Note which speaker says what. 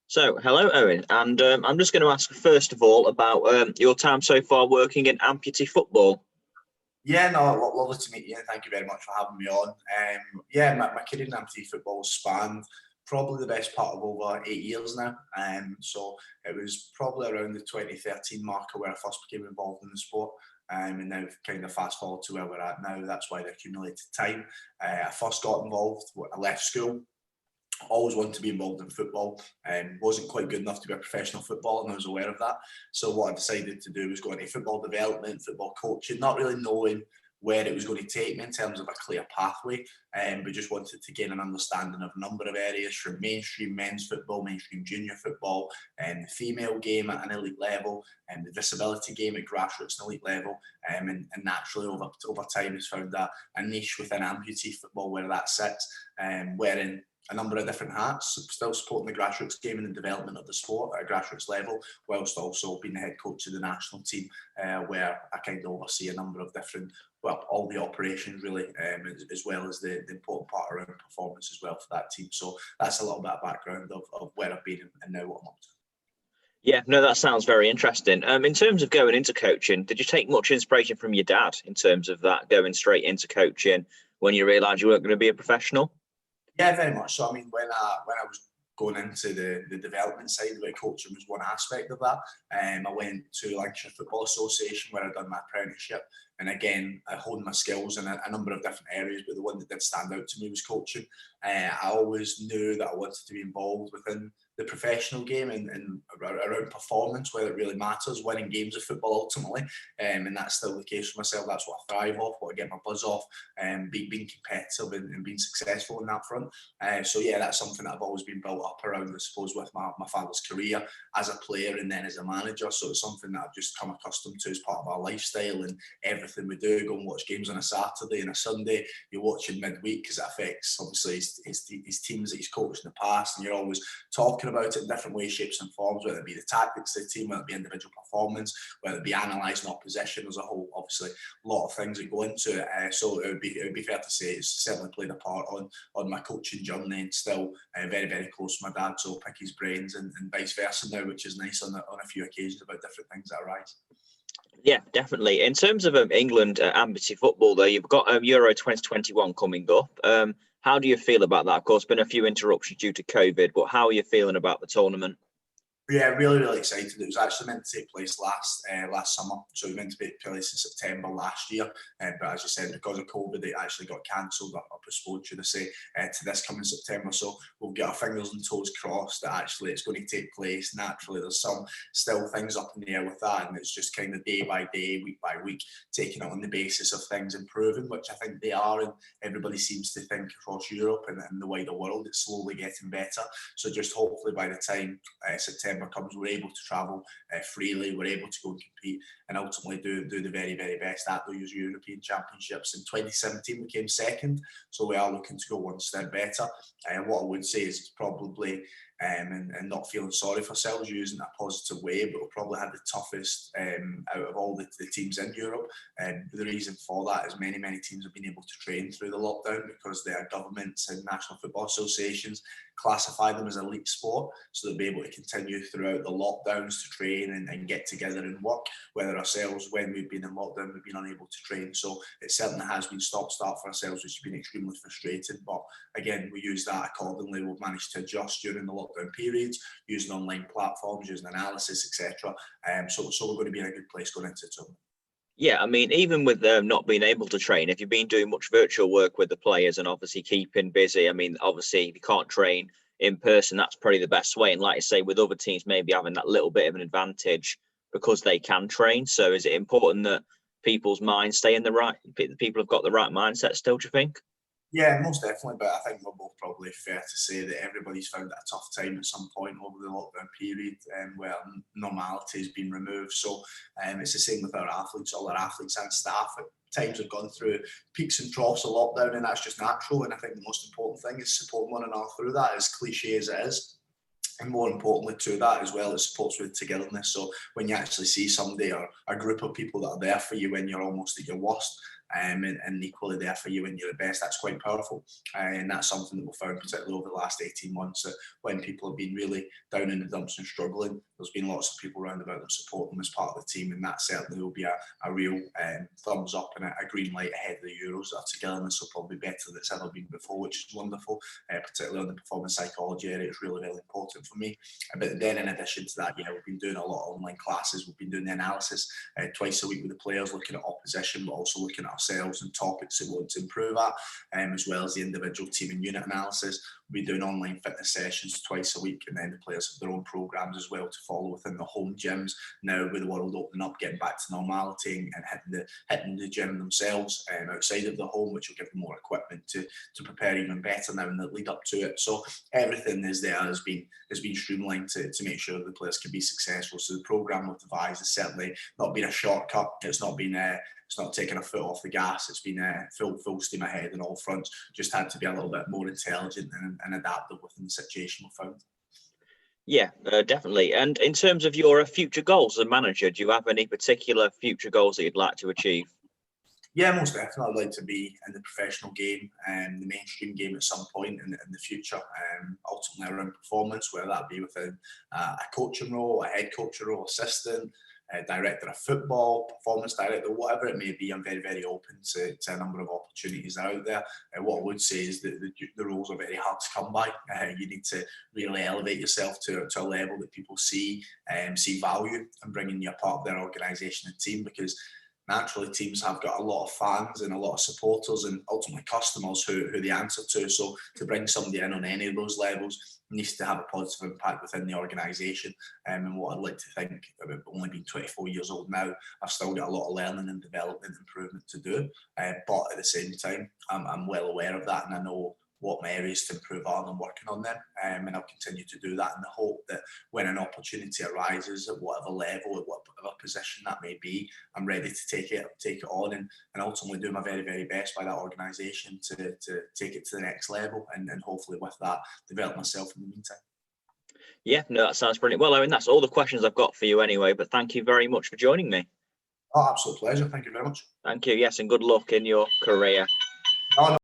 Speaker 1: So, hello, Owen, and I'm just going to ask first of all about your time so far working in amputee football.
Speaker 2: Yeah, no, lovely to meet you. Thank you very much for having me on. My career in amputee football spanned probably the best part of over 8 years now. So it was probably around the 2013 marker where I first became involved in the sport. And now kind of fast forward to where we're at now. That's why the accumulated time. I first got involved. I left school. Always wanted to be involved in football and wasn't quite good enough to be a professional footballer, and I was aware of that. So what I decided to do was go into football development, football coaching, not really knowing where it was going to take me in terms of a clear pathway, but just wanted to gain an understanding of a number of areas from mainstream men's football, mainstream junior football, and the female game at an elite level, and the disability game at grassroots and elite level, and naturally over time has found a niche within amputee football where that sits, wherein a number of different hats, still supporting the grassroots game and the development of the sport at a grassroots level, whilst also being the head coach of the national team, where I kind of oversee a number of different, all the operations really, as well as the important part around performance as well for that team. So that's a little bit of background of where I've been and now what I'm up to.
Speaker 1: Yeah, no, that sounds very interesting. In terms of going into coaching, did you take much inspiration from your dad in terms of that, going straight into coaching when you realised you weren't going to be a professional?
Speaker 2: Yeah, very much so. I mean, when I was going into the development side of it, coaching was one aspect of that. I went to Lancashire Football Association where I'd done my apprenticeship, and again, I honed my skills in a number of different areas, but the one that did stand out to me was coaching. I always knew that I wanted to be involved within the professional game and around performance, where it really matters, winning games of football ultimately, and that's still the case for myself. That's what I thrive off, what I get my buzz off, being competitive and being successful in that front. So yeah, that's something that I've always been built up around, I suppose, with my father's career as a player and then as a manager. So it's something that I've just come accustomed to as part of our lifestyle, and everything we do, go and watch games on a Saturday and a Sunday, you're watching midweek because it affects obviously his teams that he's coached in the past, and you're always talking about it in different ways, shapes and forms, whether it be the tactics of the team, whether it be individual performance, whether it be analysing opposition. There's a whole, obviously, a lot of things that go into it. So it would be fair to say it's certainly played a part on my coaching journey, and still very, very close to my dad, so pick his brains and vice versa now, which is nice on a few occasions about different things that arise.
Speaker 1: Yeah, definitely. In terms of England amputee football, though, you've got Euro 2021 coming up. How do you feel about that? Of course, been a few interruptions due to COVID, but how are you feeling about the tournament?
Speaker 2: Yeah, really, really excited. It was actually meant to take place last summer, so it was meant to take place in September last year. But as you said, because of COVID, it actually got cancelled or postponed, should I say, to this coming September. So we'll get our fingers and toes crossed that actually it's going to take place. Naturally, there's some still things up in the air with that, and it's just kind of day by day, week by week, taking it on the basis of things improving, which I think they are, and everybody seems to think across Europe and the wider world it's slowly getting better. So just hopefully by the time September comes, we're able to travel freely, we're able to go and compete and ultimately do the very, very best at those European Championships. In 2017 we came second, so we are looking to go one step better. What I would say is it's probably and not feeling sorry for ourselves, using a positive way, but we'll probably have the toughest out of all the teams in Europe. The reason for that is many teams have been able to train through the lockdown because their governments and national football associations classify them as elite sport, so they'll be able to continue throughout the lockdowns to train and get together and work, whether ourselves, when we've been in lockdown, we've been unable to train. So it certainly has been stop-start for ourselves, which has been extremely frustrating, but again, we use that accordingly. We've managed to adjust during the lockdown periods, using online platforms, using analysis, etc. So we're going to be in a good place going into it.
Speaker 1: Yeah, I mean, even with not being able to train, if you've been doing much virtual work with the players and obviously keeping busy, I mean, obviously if you can't train in person, that's probably the best way. And like I say, with other teams maybe having that little bit of an advantage because they can train. So is it important that people's minds stay in the right, people have got the right mindset still, do you think?
Speaker 2: Yeah, most definitely, but I think we're both probably fair to say that everybody's found it a tough time at some point over the lockdown period, where normality has been removed. So it's the same with our athletes. All our athletes and staff at times have gone through peaks and troughs of lockdown, and that's just natural. And I think the most important thing is supporting one another through that, as cliche as it is. And more importantly to that as well, it supports with togetherness. So when you actually see somebody or a group of people that are there for you when you're almost at your worst, and equally there for you when you're at best. That's quite powerful, and that's something that we've found particularly over the last 18 months, that when people have been really down in the dumps and struggling, there's been lots of people around about them support them as part of the team, and that certainly will be a real thumbs up and a green light ahead of the Euros. That togetherness will probably be better than it's ever been before, which is wonderful, particularly on the performance psychology area. It's really, really important for me. But then in addition to that, we've been doing a lot of online classes. We've been doing the analysis twice a week with the players, looking at opposition, but also looking at ourselves and topics that we want to improve at, as well as the individual team and unit analysis. We're doing online fitness sessions twice a week, and then the players have their own programs as well to follow within the home gyms. Now, with the world opening up, getting back to normality and hitting the gym themselves outside of the home, which will give them more equipment to prepare even better now in the lead up to it. So everything has been streamlined to make sure the players can be successful. So the program we've devised has certainly not been a shortcut. It's not taking a foot off the gas. It's been full steam ahead on all fronts. Just had to be a little bit more intelligent and adaptive within the situation we found.
Speaker 1: Yeah, definitely. And in terms of your future goals as a manager, do you have any particular future goals that you'd like to achieve?
Speaker 2: Yeah, most definitely. I'd like to be in the professional game and the mainstream game at some point in the future. Ultimately around performance, whether that be within a coaching role, a head coaching role, assistant, director of football, performance director, whatever it may be. I'm very, very open to a number of opportunities that are out there. What I would say is that the roles are very hard to come by. You need to really elevate yourself to a level that people see value and bringing you a part of their organisation and team, because naturally teams have got a lot of fans and a lot of supporters and ultimately customers who they answer to. So to bring somebody in on any of those levels needs to have a positive impact within the organisation. And what I'd like to think, about only being 24 years old now, I've still got a lot of learning and development improvement to do. But at the same time, I'm well aware of that, and I know what my areas to improve are, and I'm working on them. And I'll continue to do that in the hope that when an opportunity arises at whatever level, at whatever position that may be, I'm ready to take it on and ultimately do my very, very best by that organisation to take it to the next level, and hopefully with that develop myself in the meantime.
Speaker 1: Yeah, no, that sounds brilliant. Well, Owen, that's all the questions I've got for you anyway, but thank you very much for joining me.
Speaker 2: Oh, absolute pleasure. Thank you very much.
Speaker 1: Thank you. Yes, and good luck in your career.
Speaker 2: No,